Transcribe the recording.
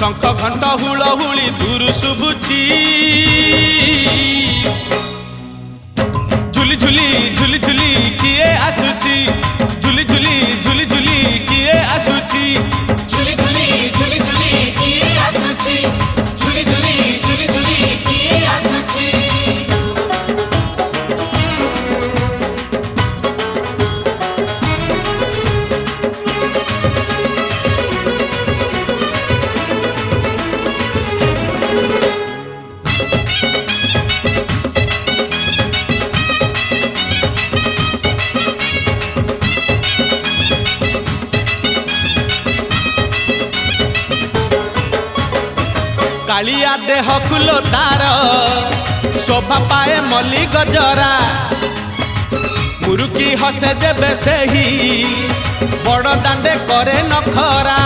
शंख घंट हुलहुली दूर शुभुची झुली झुली झुली झुली किए आसुची झुली झुली झुली झुली किए आसुची झुली झुली झुली झुली किए आसुची झुली झुली झुली झुली किए आसुची कालिया देह कुलो तार शोभा पाए मल्ली गजरा मुरुकी हसे जेबे सेही बड़ दांडे करे नखरा